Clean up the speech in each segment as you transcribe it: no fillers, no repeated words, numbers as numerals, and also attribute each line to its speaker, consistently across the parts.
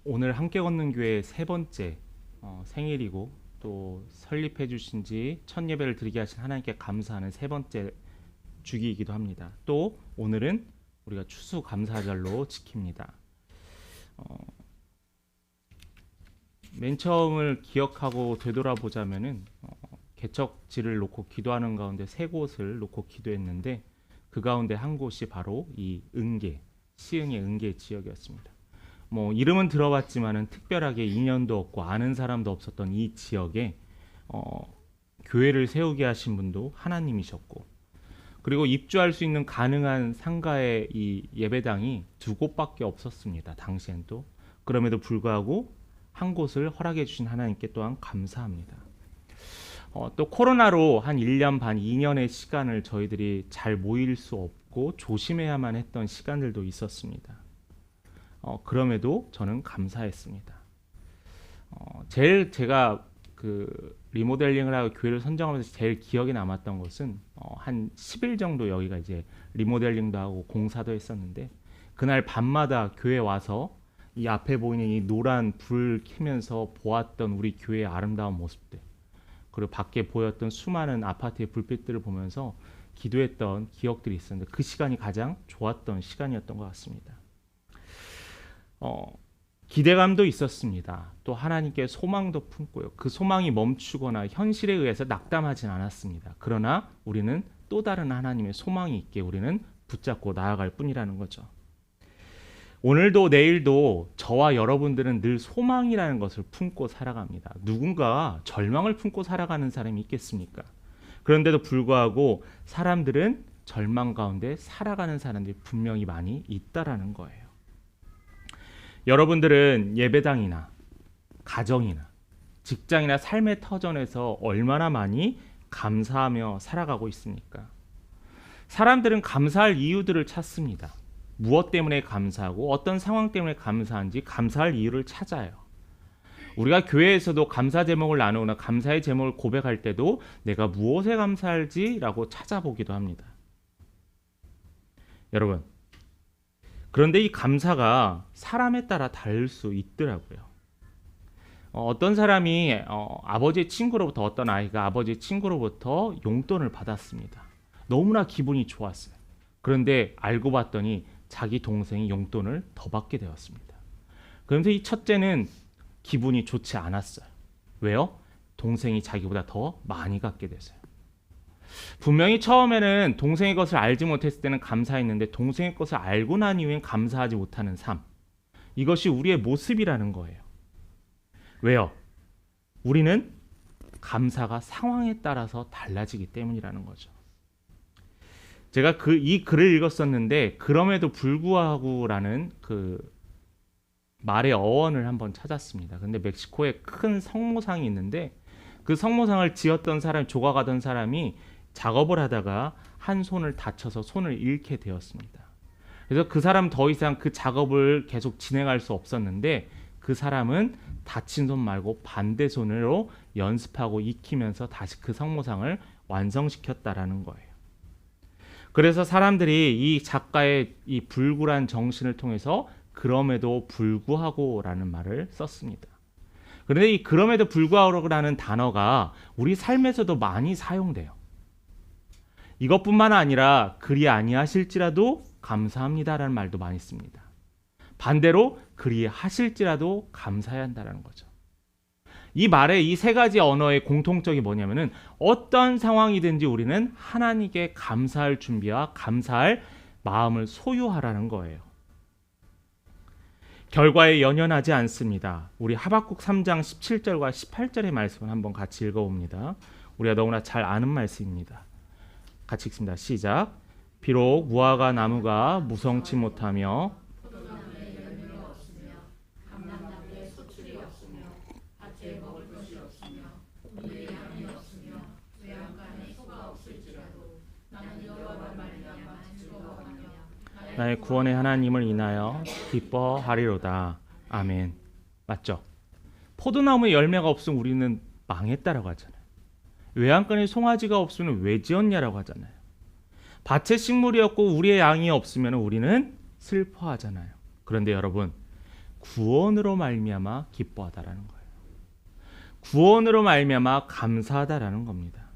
Speaker 1: 오늘 함께 걷는 교회 세 번째 생일이고 또 설립해 주신 지 첫 예배를 드리게 하신 하나님께 감사하는 세 번째 주기이기도 합니다. 또 오늘은 우리가 추수감사절로 지킵니다. 맨 처음을 기억하고 되돌아보자면은 개척지를 놓고 기도하는 가운데 세 곳을 놓고 기도했는데 그 가운데 한 곳이 바로 이 은계, 시흥의 은계 지역이었습니다. 이름은 들어봤지만은 특별하게 인연도 없고 아는 사람도 없었던 이 지역에 교회를 세우게 하신 분도 하나님이셨고, 그리고 입주할 수 있는 가능한 상가의 이 예배당이 두 곳밖에 없었습니다. 당시엔 또. 그럼에도 불구하고 한 곳을 허락해 주신 하나님께 또한 감사합니다. 또 코로나로 한 1년 반, 2년의 시간을 저희들이 잘 모일 수 없고 조심해야만 했던 시간들도 있었습니다. 그럼에도 저는 감사했습니다. 제일 제가 그 리모델링을 하고 교회를 선정하면서 제일 기억에 남았던 것은 한 10일 정도 여기가 이제 리모델링도 하고 공사도 했었는데, 그날 밤마다 교회 와서 이 앞에 보이는 이 노란 불 켜면서 보았던 우리 교회의 아름다운 모습들, 그리고 밖에 보였던 수많은 아파트의 불빛들을 보면서 기도했던 기억들이 있었는데, 그 시간이 가장 좋았던 시간이었던 것 같습니다. 기대감도 있었습니다. 또 하나님께 소망도 품고요. 그 소망이 멈추거나 현실에 의해서 낙담하진 않았습니다. 그러나 우리는 또 다른 하나님의 소망이 있게 우리는 붙잡고 나아갈 뿐이라는 거죠. 오늘도 내일도 저와 여러분들은 늘 소망이라는 것을 품고 살아갑니다. 누군가 절망을 품고 살아가는 사람이 있겠습니까? 그런데도 불구하고 사람들은 절망 가운데 살아가는 사람들이 분명히 많이 있다라는 거예요. 여러분들은 예배당이나 가정이나 직장이나 삶의 터전에서 얼마나 많이 감사하며 살아가고 있습니까? 사람들은 감사할 이유들을 찾습니다. 무엇 때문에 감사하고 어떤 상황 때문에 감사한지 감사할 이유를 찾아요. 우리가 교회에서도 감사 제목을 나누거나 감사의 제목을 고백할 때도 내가 무엇에 감사할지라고 찾아보기도 합니다. 여러분, 그런데 이 감사가 사람에 따라 다를 수 있더라고요. 어떤 사람이 아버지의 친구로부터, 어떤 아이가 아버지의 친구로부터 용돈을 받았습니다. 너무나 기분이 좋았어요. 그런데 알고 봤더니 자기 동생이 용돈을 더 받게 되었습니다. 그런데 이 첫째는 기분이 좋지 않았어요. 왜요? 동생이 자기보다 더 많이 갖게 돼서요. 분명히 처음에는 동생의 것을 알지 못했을 때는 감사했는데 동생의 것을 알고 난 이후엔 감사하지 못하는 삶, 이것이 우리의 모습이라는 거예요. 왜요? 우리는 감사가 상황에 따라서 달라지기 때문이라는 거죠. 제가 이 글을 읽었었는데 그럼에도 불구하고라는 그 말의 어원을 한번 찾았습니다. 근데 멕시코에 큰 성모상이 있는데 그 성모상을 지었던 사람, 조각하던 사람이 작업을 하다가 한 손을 다쳐서 손을 잃게 되었습니다. 그래서 그 사람 더 이상 그 작업을 계속 진행할 수 없었는데 그 사람은 다친 손 말고 반대 손으로 연습하고 익히면서 다시 그 성모상을 완성시켰다라는 거예요. 그래서 사람들이 이 작가의 이 불굴한 정신을 통해서 그럼에도 불구하고라는 말을 썼습니다. 그런데 이 그럼에도 불구하고라는 단어가 우리 삶에서도 많이 사용돼요. 이것뿐만 아니라 그리 아니하실지라도 감사합니다라는 말도 많이 씁니다. 반대로 그리 하실지라도 감사해야 한다는 거죠. 이 말의 이 세 가지 언어의 공통점이 뭐냐면은 어떤 상황이든지 우리는 하나님께 감사할 준비와 감사할 마음을 소유하라는 거예요. 결과에 연연하지 않습니다. 우리 하박국 3장 17절과 18절의 말씀을 한번 같이 읽어봅니다. 우리가 너무나 잘 아는 말씀입니다. 같이 읽습니다. 시작. 비록 무화과 나무가 무성치 못하며 나의 구원의 하나님을 인하여 기뻐하리로다. 아멘. 맞죠? 포도나무에 열매가 없으면 우리는 망했다라고 하잖아요. 외양간에 송아지가 없으면 왜 지었냐라고 하잖아요. 밭에 식물이 없고 우리의 양이 없으면 우리는 슬퍼하잖아요. 그런데 여러분, 구원으로 말미암아 기뻐하다라는 거예요. 구원으로 말미암아 감사하다라는 겁니다.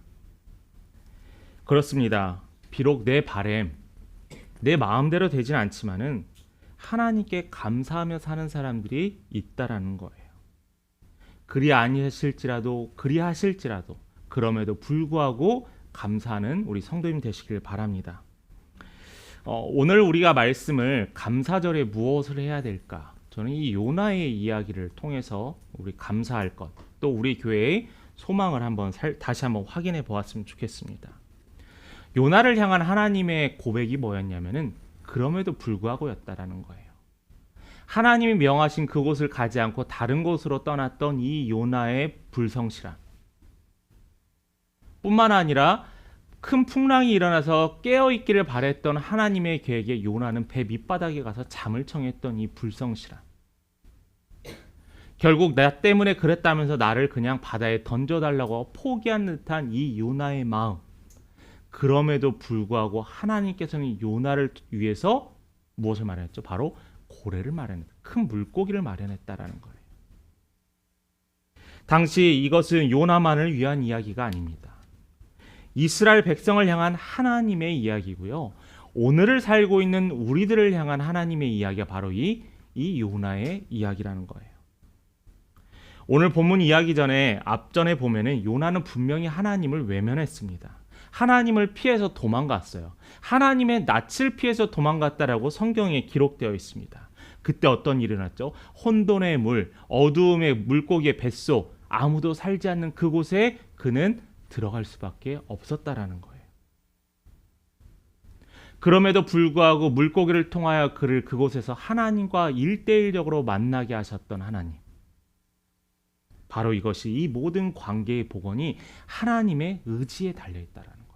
Speaker 1: 그렇습니다. 비록 내 바램, 내 마음대로 되진 않지만은 하나님께 감사하며 사는 사람들이 있다라는 거예요. 그리하실지라도 그럼에도 불구하고 감사하는 우리 성도님 되시길 바랍니다. 오늘 우리가 말씀을 감사절에 무엇을 해야 될까? 저는 이 요나의 이야기를 통해서 우리 감사할 것, 또 우리 교회의 소망을 다시 한번 확인해 보았으면 좋겠습니다. 요나를 향한 하나님의 고백이 뭐였냐면은 그럼에도 불구하고였다라는 거예요. 하나님이 명하신 그곳을 가지 않고 다른 곳으로 떠났던 이 요나의 불성실함, 뿐만 아니라 큰 풍랑이 일어나서 깨어있기를 바랬던 하나님의 계획에 요나는 배 밑바닥에 가서 잠을 청했던 이 불성실함, 결국 나 때문에 그랬다면서 나를 그냥 바다에 던져달라고 포기한 듯한 이 요나의 마음, 그럼에도 불구하고 하나님께서는 요나를 위해서 무엇을 마련했죠? 바로 고래를 마련했다. 큰 물고기를 마련했다라는 거예요. 당시 이것은 요나만을 위한 이야기가 아닙니다. 이스라엘 백성을 향한 하나님의 이야기고요. 오늘을 살고 있는 우리들을 향한 하나님의 이야기가 바로 이 요나의 이야기라는 거예요. 오늘 본문 이야기 전에 앞전에 보면은 요나는 분명히 하나님을 외면했습니다. 하나님을 피해서 도망갔어요. 하나님의 낯을 피해서 도망갔다라고 성경에 기록되어 있습니다. 그때 어떤 일이 일어났죠? 혼돈의 물, 어두움의 물고기의 뱃속, 아무도 살지 않는 그곳에 그는 들어갈 수밖에 없었다라는 거예요. 그럼에도 불구하고 물고기를 통하여 그를 그곳에서 하나님과 일대일적으로 만나게 하셨던 하나님. 바로 이것이 이 모든 관계의 복원이 하나님의 의지에 달려있다라는 거예요.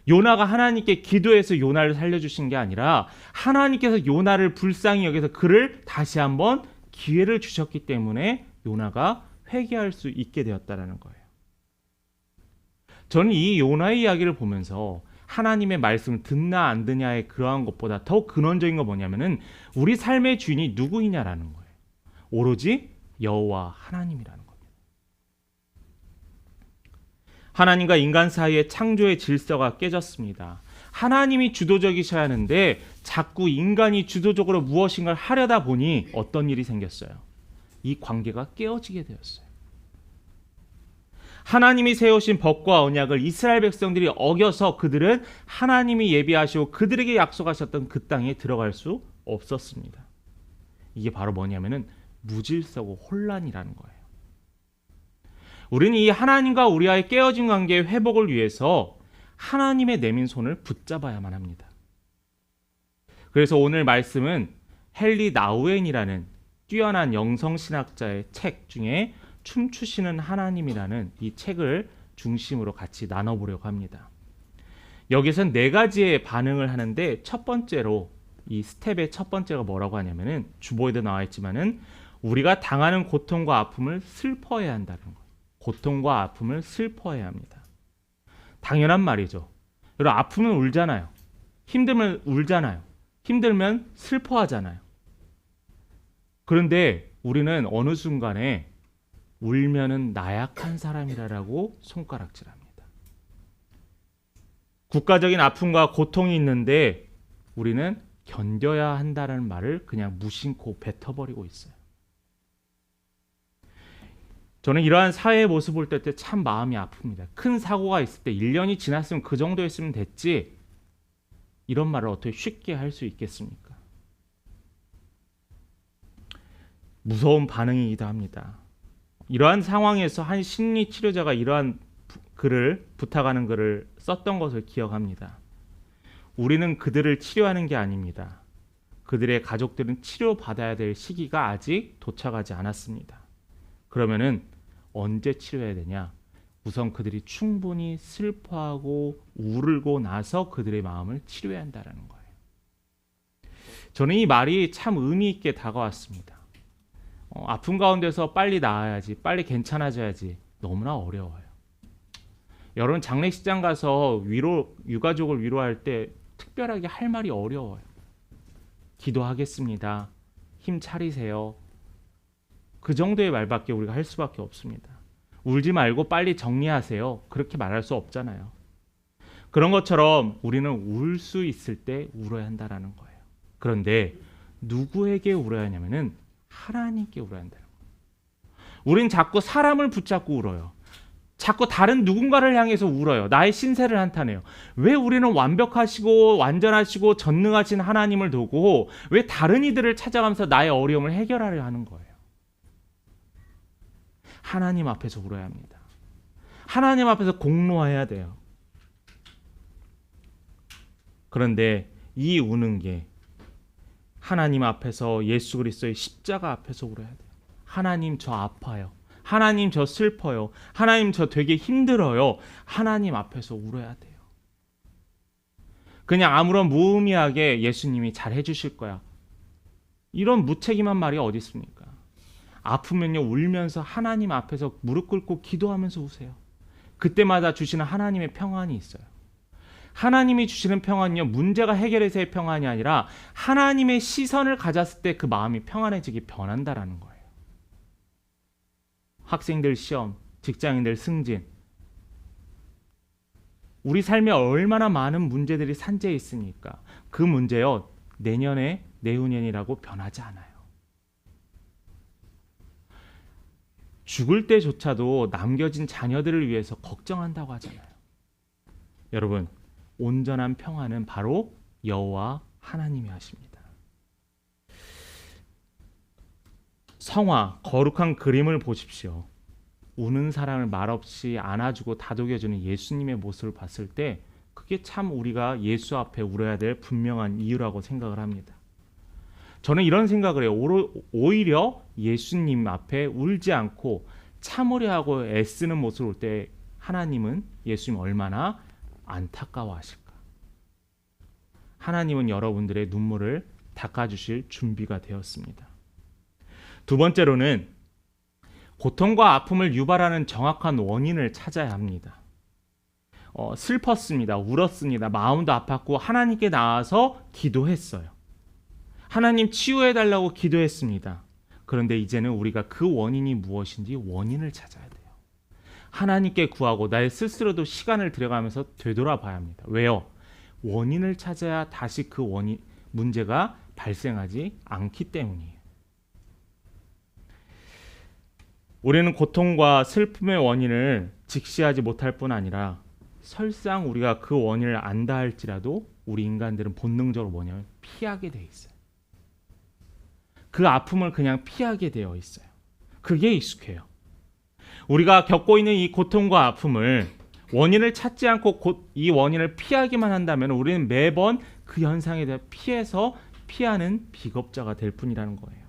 Speaker 1: 요나가 하나님께 기도해서 요나를 살려주신 게 아니라 하나님께서 요나를 불쌍히 여겨서 그를 다시 한번 기회를 주셨기 때문에 요나가 회개할 수 있게 되었다라는 거예요. 저는 이 요나의 이야기를 보면서 하나님의 말씀을 듣나 안 듣냐의 그러한 것보다 더 근원적인 건 뭐냐면은 우리 삶의 주인이 누구이냐라는 거예요. 오로지 여호와 하나님이라는 겁니다. 하나님과 인간 사이의 창조의 질서가 깨졌습니다. 하나님이 주도적이셔야 하는데 자꾸 인간이 주도적으로 무엇인가를 하려다 보니 어떤 일이 생겼어요? 이 관계가 깨어지게 되었어요. 하나님이 세우신 법과 언약을 이스라엘 백성들이 어겨서 그들은 하나님이 예비하시고 그들에게 약속하셨던 그 땅에 들어갈 수 없었습니다. 이게 바로 뭐냐면은 무질서고 혼란이라는 거예요. 우리는 이 하나님과 우리와의 깨어진 관계의 회복을 위해서 하나님의 내민 손을 붙잡아야만 합니다. 그래서 오늘 말씀은 헨리 나우엔이라는 뛰어난 영성신학자의 책 중에 춤추시는 하나님이라는 이 책을 중심으로 같이 나눠보려고 합니다. 여기서는 4가지의 반응을 하는데 첫 번째로 이 스텝의 첫 번째가 뭐라고 하냐면은 주보에도 나와 있지만은 우리가 당하는 고통과 아픔을 슬퍼해야 한다는 거예요. 고통과 아픔을 슬퍼해야 합니다. 당연한 말이죠. 여러분 아프면 울잖아요. 힘들면 울잖아요. 힘들면 슬퍼하잖아요. 그런데 우리는 어느 순간에 울면은 나약한 사람이라고 손가락질합니다. 국가적인 아픔과 고통이 있는데 우리는 견뎌야 한다는 말을 그냥 무심코 뱉어버리고 있어요. 저는 이러한 사회의 모습 볼 때 참 마음이 아픕니다. 큰 사고가 있을 때 1년이 지났으면 그 정도 했으면 됐지 이런 말을 어떻게 쉽게 할 수 있겠습니까? 무서운 반응이기도 합니다. 이러한 상황에서 한 심리 치료자가 이러한 부탁하는 글을 썼던 것을 기억합니다. 우리는 그들을 치료하는 게 아닙니다. 그들의 가족들은 치료받아야 될 시기가 아직 도착하지 않았습니다. 그러면은 언제 치료해야 되냐? 우선 그들이 충분히 슬퍼하고 울고 나서 그들의 마음을 치료해야 한다는 거예요. 저는 이 말이 참 의미 있게 다가왔습니다. 아픔 가운데서 빨리 나아야지, 빨리 괜찮아져야지 너무나 어려워요. 여러분 장례식장 가서 유가족을 위로할 때 특별하게 할 말이 어려워요. 기도하겠습니다. 힘 차리세요. 그 정도의 말밖에 우리가 할 수밖에 없습니다. 울지 말고 빨리 정리하세요. 그렇게 말할 수 없잖아요. 그런 것처럼 우리는 울 수 있을 때 울어야 한다라는 거예요. 그런데 누구에게 울어야 하냐면은 하나님께 울어야 한다는 거예요. 우린 자꾸 사람을 붙잡고 울어요. 자꾸 다른 누군가를 향해서 울어요. 나의 신세를 한탄해요. 왜 우리는 완벽하시고 완전하시고 전능하신 하나님을 두고 왜 다른 이들을 찾아가면서 나의 어려움을 해결하려 하는 거예요? 하나님 앞에서 울어야 합니다. 하나님 앞에서 공로해야 돼요. 그런데 이 우는 게 하나님 앞에서 예수 그리스도의 십자가 앞에서 울어야 돼요. 하나님 저 아파요. 하나님 저 슬퍼요. 하나님 저 되게 힘들어요. 하나님 앞에서 울어야 돼요. 그냥 아무런 무의미하게 예수님이 잘 해주실 거야. 이런 무책임한 말이 어디 있습니까? 아프면요 울면서 하나님 앞에서 무릎 꿇고 기도하면서 우세요. 그때마다 주시는 하나님의 평안이 있어요. 하나님이 주시는 평안은요 문제가 해결해서의 평안이 아니라 하나님의 시선을 가졌을 때 그 마음이 평안해지기 변한다라는 거예요. 학생들 시험, 직장인들 승진, 우리 삶에 얼마나 많은 문제들이 산재해 있으니까 그 문제요 내년에 내후년이라고 변하지 않아요. 죽을 때조차도 남겨진 자녀들을 위해서 걱정한다고 하잖아요. 여러분, 온전한 평안은 바로 여호와 하나님이 하십니다. 성화, 거룩한 그림을 보십시오. 우는 사람을 말없이 안아주고 다독여주는 예수님의 모습을 봤을 때 그게 참 우리가 예수 앞에 울어야 될 분명한 이유라고 생각을 합니다. 저는 이런 생각을 해요. 오히려 예수님 앞에 울지 않고 참으려 하고 애쓰는 모습을 볼 때 하나님은 예수님 얼마나 안타까워하실까. 하나님은 여러분들의 눈물을 닦아주실 준비가 되었습니다. 두 번째로는 고통과 아픔을 유발하는 정확한 원인을 찾아야 합니다. 슬펐습니다. 울었습니다. 마음도 아팠고 하나님께 나와서 기도했어요. 하나님 치유해달라고 기도했습니다. 그런데 이제는 우리가 그 원인이 무엇인지 원인을 찾아야 돼요. 하나님께 구하고 나의 스스로도 시간을 들여가면서 되돌아봐야 합니다. 왜요? 원인을 찾아야 다시 그 문제가 발생하지 않기 때문이에요. 우리는 고통과 슬픔의 원인을 직시하지 못할 뿐 아니라 설상 우리가 그 원인을 안다 할지라도 우리 인간들은 본능적으로 뭐냐면 피하게 돼 있어요. 그 아픔을 그냥 피하게 되어 있어요. 그게 익숙해요. 우리가 겪고 있는 이 고통과 아픔을 원인을 찾지 않고 이 원인을 피하기만 한다면 우리는 매번 그 현상에 대해 피하는 비겁자가 될 뿐이라는 거예요.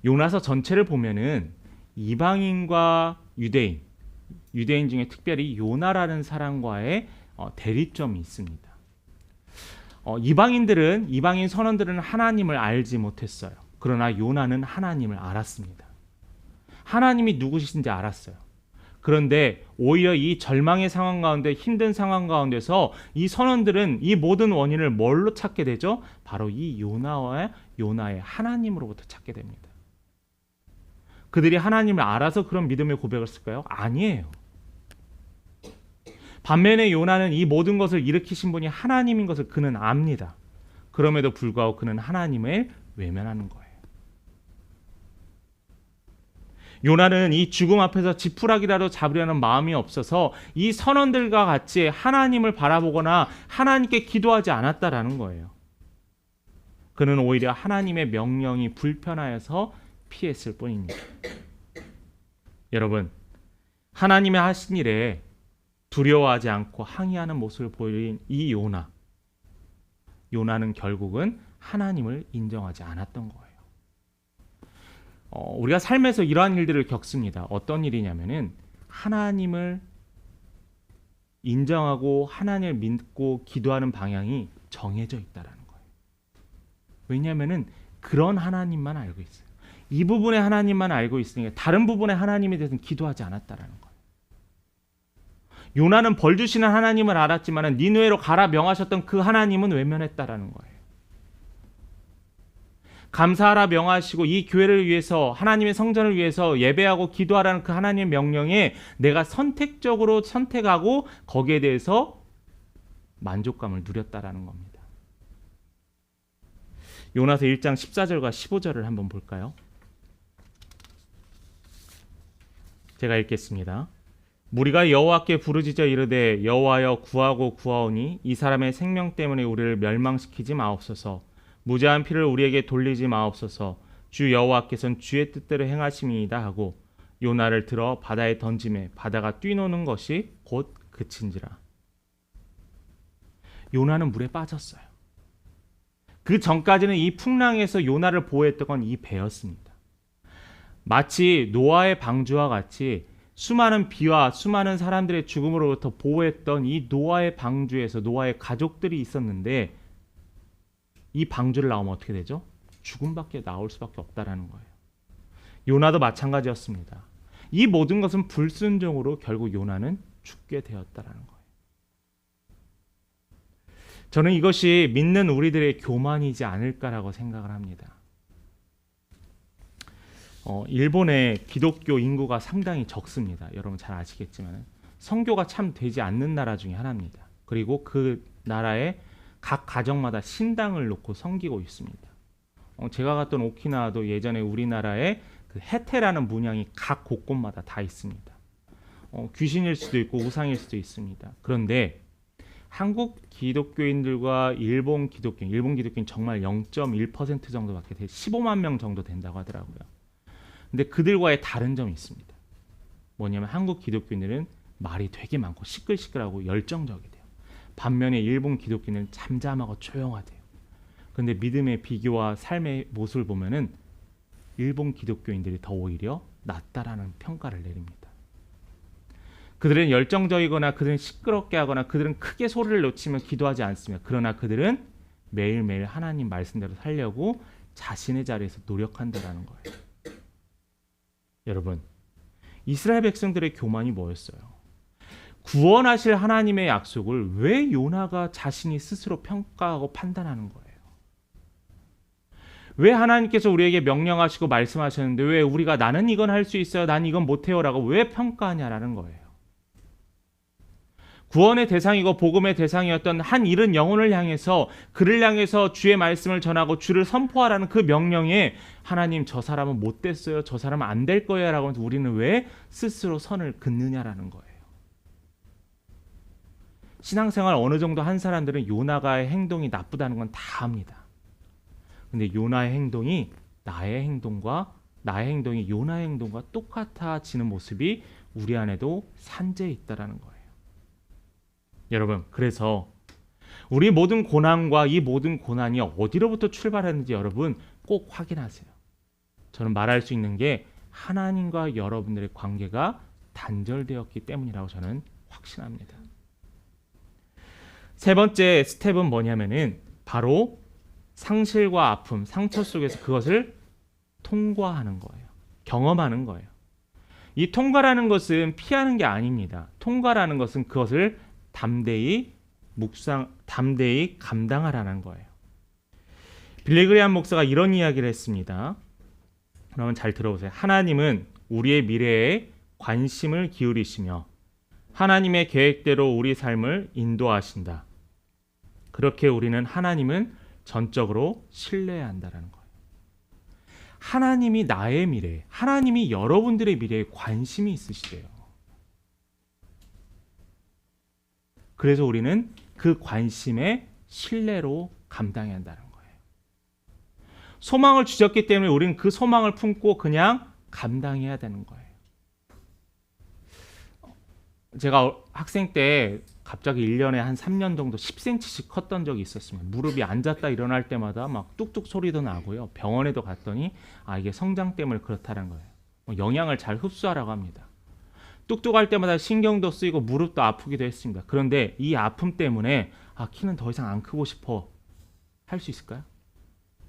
Speaker 1: 요나서 전체를 보면은 이방인과 유대인 중에 특별히 요나라는 사람과의 대립점이 있습니다. 이방인 선원들은 하나님을 알지 못했어요. 그러나 요나는 하나님을 알았습니다. 하나님이 누구신지 알았어요. 그런데 오히려 이 절망의 상황 가운데 힘든 상황 가운데서 이 선원들은 이 모든 원인을 뭘로 찾게 되죠? 바로 이 요나의 하나님으로부터 찾게 됩니다. 그들이 하나님을 알아서 그런 믿음의 고백을 했을까요? 아니에요. 반면에 요나는 이 모든 것을 일으키신 분이 하나님인 것을 그는 압니다. 그럼에도 불구하고 그는 하나님을 외면하는 거예요. 요나는 이 죽음 앞에서 지푸라기라도 잡으려는 마음이 없어서 이 선원들과 같이 하나님을 바라보거나 하나님께 기도하지 않았다라는 거예요. 그는 오히려 하나님의 명령이 불편하여서 피했을 뿐입니다. 여러분, 하나님의 하신 일에 두려워하지 않고 항의하는 모습을 보인 이 요나는 결국은 하나님을 인정하지 않았던 거예요. 우리가 삶에서 이러한 일들을 겪습니다. 어떤 일이냐면은 하나님을 인정하고 하나님을 믿고 기도하는 방향이 정해져 있다라는 거예요. 왜냐하면은 그런 하나님만 알고 있어요. 이 부분의 하나님만 알고 있으니까 다른 부분의 하나님에 대해서는 기도하지 않았다라는 거예요. 요나는 벌 주시는 하나님을 알았지만 니느웨로 가라 명하셨던 그 하나님은 외면했다라는 거예요. 감사하라 명하시고 이 교회를 위해서 하나님의 성전을 위해서 예배하고 기도하라는 그 하나님의 명령에 내가 선택적으로 선택하고 거기에 대해서 만족감을 누렸다라는 겁니다. 요나서 1장 14절과 15절을 한번 볼까요? 제가 읽겠습니다. 무리가 여호와께 부르짖어 이르되 여호와여 구하고 구하오니 이 사람의 생명 때문에 우리를 멸망시키지 마옵소서. 무죄한 피를 우리에게 돌리지 마옵소서. 주 여호와께서는 주의 뜻대로 행하심이이다 하고 요나를 들어 바다에 던짐에 바다가 뛰노는 것이 곧 그친지라. 요나는 물에 빠졌어요. 그 전까지는 이 풍랑에서 요나를 보호했던 건 이 배였습니다. 마치 노아의 방주와 같이 수많은 비와 수많은 사람들의 죽음으로부터 보호했던 이 노아의 방주에서 노아의 가족들이 있었는데 이 방주를 나오면 어떻게 되죠? 죽음밖에 나올 수밖에 없다라는 거예요. 요나도 마찬가지였습니다. 이 모든 것은 불순종으로 결국 요나는 죽게 되었다라는 거예요. 저는 이것이 믿는 우리들의 교만이지 않을까라고 생각을 합니다. 일본의 기독교 인구가 상당히 적습니다. 여러분 잘 아시겠지만 선교가 참 되지 않는 나라 중에 하나입니다. 그리고 그 나라에 각 가정마다 신당을 놓고 섬기고 있습니다. 제가 갔던 오키나와도 예전에 우리나라에 그 해태라는 문양이 각 곳곳마다 다 있습니다. 귀신일 수도 있고 우상일 수도 있습니다. 그런데 한국 기독교인들과 일본 기독교인 정말 0.1% 정도밖에 돼 15만 명 정도 된다고 하더라고요. 근데 그들과의 다른 점이 있습니다. 뭐냐면 한국 기독교인들은 말이 되게 많고 시끌시끌하고 열정적이대요. 반면에 일본 기독교인은 잠잠하고 조용하대요. 그런데 믿음의 비교와 삶의 모습을 보면은 일본 기독교인들이 더 오히려 낫다라는 평가를 내립니다. 그들은 열정적이거나 그들은 시끄럽게 하거나 그들은 크게 소리를 놓치면 기도하지 않습니다. 그러나 그들은 매일매일 하나님 말씀대로 살려고 자신의 자리에서 노력한다라는 거예요. 여러분, 이스라엘 백성들의 교만이 뭐였어요? 구원하실 하나님의 약속을 왜 요나가 자신이 스스로 평가하고 판단하는 거예요? 왜 하나님께서 우리에게 명령하시고 말씀하셨는데 왜 우리가 나는 이건 할 수 있어요, 난 이건 못해요 라고 왜 평가하냐라는 거예요. 구원의 대상이고 복음의 대상이었던 한 잃은 영혼을 향해서 그를 향해서 주의 말씀을 전하고 주를 선포하라는 그 명령에 하나님 저 사람은 못됐어요, 저 사람은 안 될 거예요 라고 하면서 우리는 왜 스스로 선을 긋느냐라는 거예요. 신앙생활 어느 정도 한 사람들은 요나가의 행동이 나쁘다는 건 다 압니다. 근데 요나의 행동이 나의 행동이 요나의 행동과 똑같아지는 모습이 우리 안에도 산재해 있다라는 거예요. 여러분, 그래서 우리 모든 고난과 이 모든 고난이 어디로부터 출발하는지 여러분 꼭 확인하세요. 저는 말할 수 있는 게 하나님과 여러분들의 관계가 단절되었기 때문이라고 저는 확신합니다. 세 번째 스텝은 뭐냐면은 바로 상실과 아픔, 상처 속에서 그것을 통과하는 거예요. 경험하는 거예요. 이 통과라는 것은 피하는 게 아닙니다. 통과라는 것은 그것을 담대히 감당하라는 거예요. 빌리그레암 목사가 이런 이야기를 했습니다. 그러면 잘 들어보세요. 하나님은 우리의 미래에 관심을 기울이시며 하나님의 계획대로 우리 삶을 인도하신다. 그렇게 우리는 하나님은 전적으로 신뢰해야 한다는 거예요. 하나님이 나의 미래, 하나님이 여러분들의 미래에 관심이 있으시대요. 그래서 우리는 그 관심에 신뢰로 감당해야 한다는 거예요. 소망을 주셨기 때문에 우리는 그 소망을 품고 그냥 감당해야 되는 거예요. 제가 학생 때 갑자기 1년에 한 3년 정도 10cm씩 컸던 적이 있었습니다. 무릎이 앉았다 일어날 때마다 막 뚝뚝 소리도 나고요. 병원에도 갔더니 이게 성장 때문에 그렇다는 거예요. 영양을 잘 흡수하라고 합니다. 뚝뚝할 때마다 신경도 쓰이고 무릎도 아프기도 했습니다. 그런데 이 아픔 때문에 키는 더 이상 안 크고 싶어 할 수 있을까요?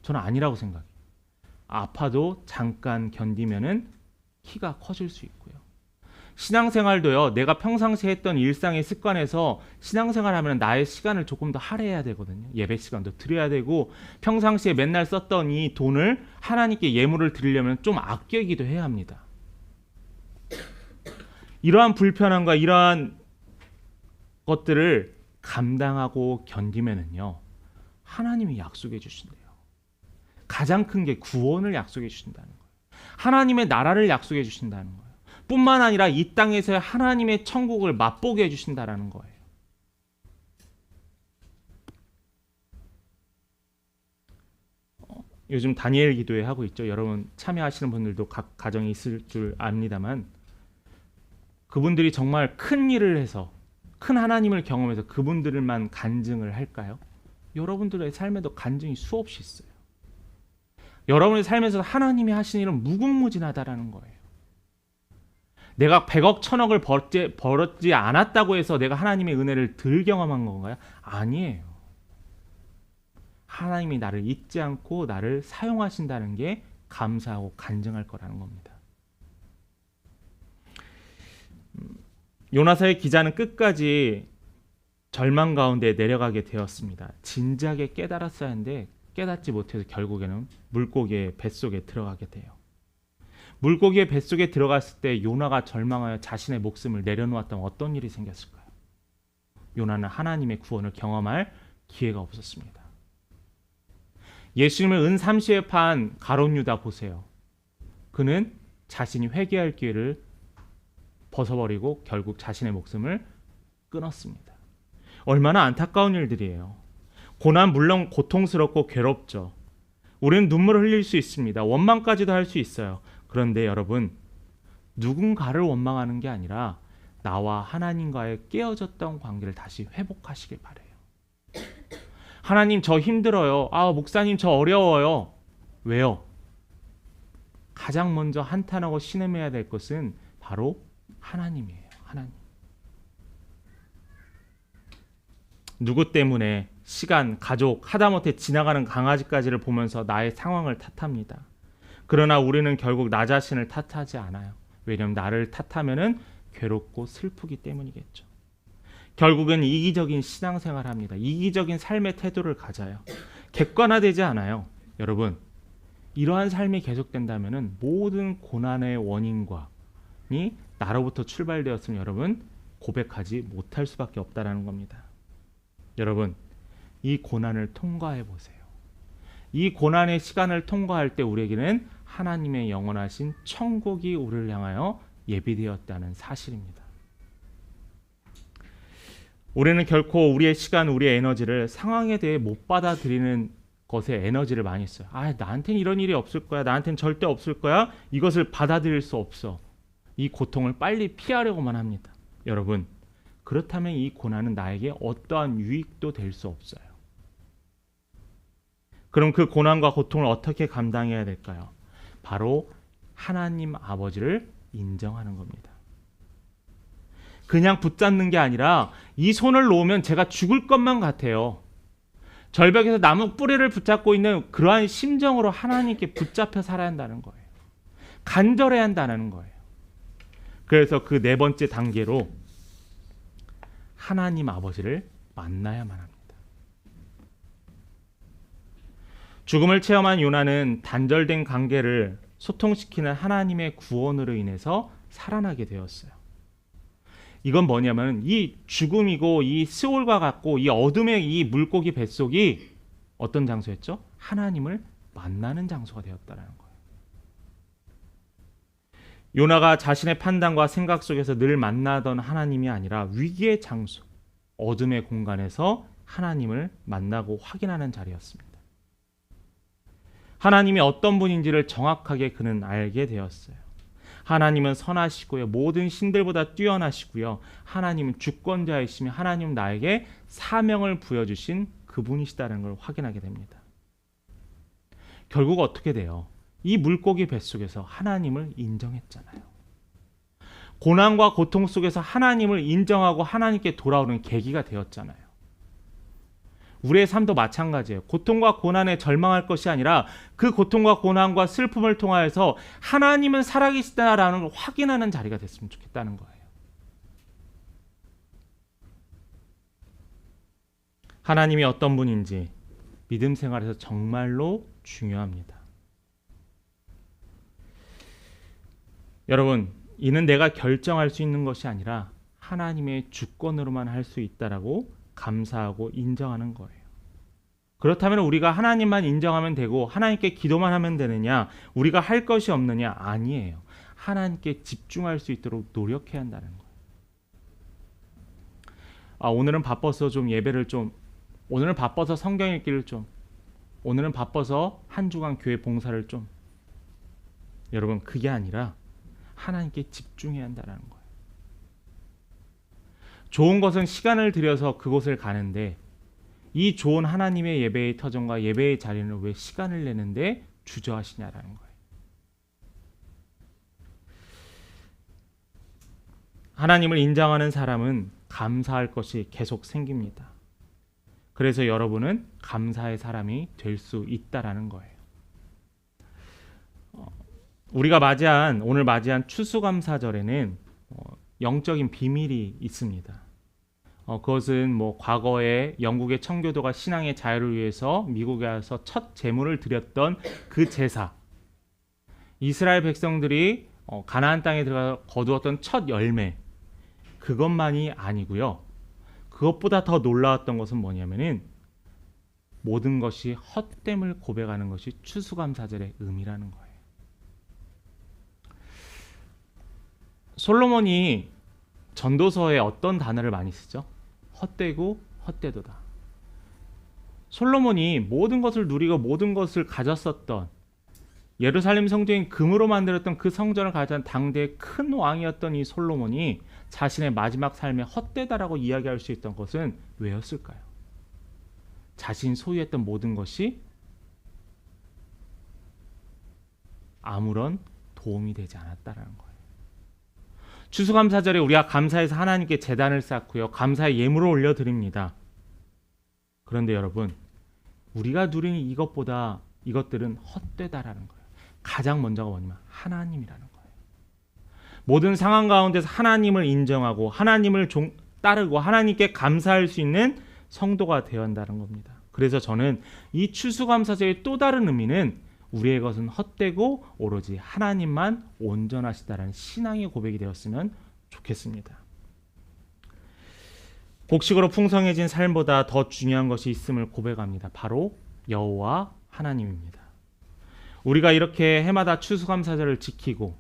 Speaker 1: 저는 아니라고 생각해요. 아파도 잠깐 견디면은 키가 커질 수 있고요. 신앙생활도요. 내가 평상시에 했던 일상의 습관에서 신앙생활하면 나의 시간을 조금 더 할애해야 되거든요. 예배 시간도 드려야 되고 평상시에 맨날 썼던 이 돈을 하나님께 예물을 드리려면 좀 아끼기도 해야 합니다. 이러한 불편함과 이러한 것들을 감당하고 견디면은요. 하나님이 약속해 주신대요. 가장 큰 게 구원을 약속해 주신다는 거예요. 하나님의 나라를 약속해 주신다는 거예요. 뿐만 아니라 이 땅에서 하나님의 천국을 맛보게 해주신다라는 거예요. 요즘 다니엘 기도회 하고 있죠. 여러분 참여하시는 분들도 각 가정이 있을 줄 압니다만 그분들이 정말 큰 일을 해서 큰 하나님을 경험해서 그분들만 간증을 할까요? 여러분들의 삶에도 간증이 수없이 있어요. 여러분의 삶에서 하나님이 하신 일은 무궁무진하다라는 거예요. 내가 100억, 1000억을 벌었지 않았다고 해서 내가 하나님의 은혜를 덜 경험한 건가요? 아니에요. 하나님이 나를 잊지 않고 나를 사용하신다는 게 감사하고 간증할 거라는 겁니다. 요나서의 기자는 끝까지 절망 가운데 내려가게 되었습니다. 진지하게 깨달았어야 하는데 깨닫지 못해서 결국에는 물고기의 뱃속에 들어가게 돼요. 물고기의 뱃속에 들어갔을 때 요나가 절망하여 자신의 목숨을 내려놓았다면 어떤 일이 생겼을까요? 요나는 하나님의 구원을 경험할 기회가 없었습니다. 예수님을 은30에 판 가룟 유다 보세요. 그는 자신이 회개할 기회를 벗어버리고 결국 자신의 목숨을 끊었습니다. 얼마나 안타까운 일들이에요. 고난 물론 고통스럽고 괴롭죠. 우리는 눈물을 흘릴 수 있습니다. 원망까지도 할 수 있어요. 그런데 여러분, 누군가를 원망하는 게 아니라 나와 하나님과의 깨어졌던 관계를 다시 회복하시길 바래요. 하나님 저 힘들어요. 목사님 저 어려워요. 왜요? 가장 먼저 한탄하고 신음해야 될 것은 바로 하나님이에요. 하나님. 누구 때문에 시간, 가족, 하다못해 지나가는 강아지까지를 보면서 나의 상황을 탓합니다. 그러나 우리는 결국 나 자신을 탓하지 않아요. 왜냐하면 나를 탓하면은 괴롭고 슬프기 때문이겠죠. 결국은 이기적인 신앙생활을 합니다. 이기적인 삶의 태도를 가져요. 객관화되지 않아요. 여러분, 이러한 삶이 계속된다면은 모든 고난의 원인이 나로부터 출발되었으면 여러분 고백하지 못할 수밖에 없다라는 겁니다. 여러분, 이 고난을 통과해 보세요. 이 고난의 시간을 통과할 때 우리에게는 하나님의 영원하신 천국이 우리를 향하여 예비되었다는 사실입니다. 우리는 결코 우리의 시간, 우리의 에너지를 상황에 대해 못 받아들이는 것에 에너지를 많이 써요. 나한테는 이런 일이 없을 거야. 나한테는 절대 없을 거야. 이것을 받아들일 수 없어. 이 고통을 빨리 피하려고만 합니다. 여러분, 그렇다면 이 고난은 나에게 어떠한 유익도 될 수 없어요. 그럼 그 고난과 고통을 어떻게 감당해야 될까요? 바로 하나님 아버지를 인정하는 겁니다. 그냥 붙잡는 게 아니라 이 손을 놓으면 제가 죽을 것만 같아요. 절벽에서 나무 뿌리를 붙잡고 있는 그러한 심정으로 하나님께 붙잡혀 살아야 한다는 거예요. 간절해야 한다는 거예요. 그래서 그 네 번째 단계로 하나님 아버지를 만나야만 합니다. 죽음을 체험한 요나는 단절된 관계를 소통시키는 하나님의 구원으로 인해서 살아나게 되었어요. 이건 뭐냐면 이 죽음이고 이 스올과 같고 이 어둠의 이 물고기 뱃속이 어떤 장소였죠? 하나님을 만나는 장소가 되었다는 거예요. 요나가 자신의 판단과 생각 속에서 늘 만나던 하나님이 아니라 위기의 장소, 어둠의 공간에서 하나님을 만나고 확인하는 자리였습니다. 하나님이 어떤 분인지를 정확하게 그는 알게 되었어요. 하나님은 선하시고요. 모든 신들보다 뛰어나시고요. 하나님은 주권자이시며 하나님은 나에게 사명을 부여주신 그분이시다는 걸 확인하게 됩니다. 결국 어떻게 돼요? 이 물고기 뱃속에서 하나님을 인정했잖아요. 고난과 고통 속에서 하나님을 인정하고 하나님께 돌아오는 계기가 되었잖아요. 우리의 삶도 마찬가지예요. 고통과 고난에 절망할 것이 아니라 그 고통과 고난과 슬픔을 통하여서 하나님은 살아계시다라는 걸 확인하는 자리가 됐으면 좋겠다는 거예요. 하나님이 어떤 분인지 믿음 생활에서 정말로 중요합니다. 여러분, 이는 내가 결정할 수 있는 것이 아니라 하나님의 주권으로만 할 수 있다라고 감사하고 인정하는 거예요. 그렇다면 우리가 하나님만 인정하면 되고 하나님께 기도만 하면 되느냐? 우리가 할 것이 없느냐? 아니에요. 하나님께 집중할 수 있도록 노력해야 한다는 거예요. 오늘은 바빠서 오늘은 바빠서 성경 읽기를 오늘은 바빠서 한 주간 교회 봉사를 여러분, 그게 아니라 하나님께 집중해야 한다는 거예요. 좋은 것은 시간을 들여서 그곳을 가는데 이 좋은 하나님의 예배의 터전과 예배의 자리는 왜 시간을 내는데 주저하시냐라는 거예요. 하나님을 인정하는 사람은 감사할 것이 계속 생깁니다. 그래서 여러분은 감사의 사람이 될 수 있다라는 거예요. 우리가 오늘 맞이한 추수감사절에는 영적인 비밀이 있습니다. 그것은 과거에 영국의 청교도가 신앙의 자유를 위해서 미국에 와서 첫 제물을 드렸던 그 제사, 이스라엘 백성들이 가나안 땅에 들어가 거두었던 첫 열매, 그것만이 아니고요. 그것보다 더 놀라웠던 것은 뭐냐면은 모든 것이 헛됨을 고백하는 것이 추수감사절의 의미라는 거예요. 솔로몬이 전도서에 어떤 단어를 많이 쓰죠? 헛되고 헛되도다. 솔로몬이 모든 것을 누리고 모든 것을 가졌었던, 예루살렘 성전인 금으로 만들었던 그 성전을 가진 당대의 큰 왕이었던 이 솔로몬이 자신의 마지막 삶에 헛되다라고 이야기할 수 있던 것은 왜였을까요? 자신이 소유했던 모든 것이 아무런 도움이 되지 않았다라는 거예요. 추수감사절에 우리가 감사해서 하나님께 제단을 쌓고요, 감사의 예물을 올려드립니다. 그런데 여러분, 우리가 누리는 이것들은 헛되다라는 거예요. 가장 먼저가 뭐냐면 하나님이라는 거예요. 모든 상황 가운데서 하나님을 인정하고 하나님을 따르고 하나님께 감사할 수 있는 성도가 되어야 한다는 겁니다. 그래서 저는 이 추수감사절의 또 다른 의미는 우리의 것은 헛되고 오로지 하나님만 온전하시다라는 신앙의 고백이 되었으면 좋겠습니다. 곡식으로 풍성해진 삶보다 더 중요한 것이 있음을 고백합니다. 바로 여호와 하나님입니다. 우리가 이렇게 해마다 추수감사절을 지키고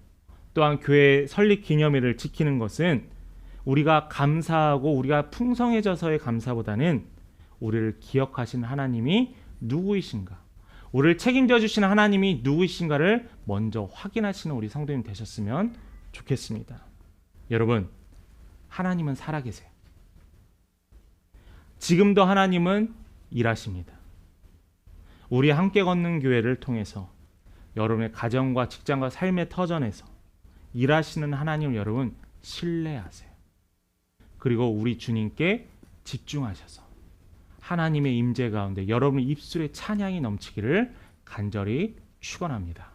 Speaker 1: 또한 교회 설립 기념일을 지키는 것은 우리가 감사하고 우리가 풍성해져서의 감사보다는 우리를 기억하신 하나님이 누구이신가, 우리를 책임져 주시는 하나님이 누구이신가를 먼저 확인하시는 우리 성도님 되셨으면 좋겠습니다. 여러분, 하나님은 살아계세요. 지금도 하나님은 일하십니다. 우리 함께 걷는 교회를 통해서 여러분의 가정과 직장과 삶의 터전에서 일하시는 하나님을 여러분 신뢰하세요. 그리고 우리 주님께 집중하셔서 하나님의 임재 가운데 여러분 입술에 찬양이 넘치기를 간절히 축원합니다.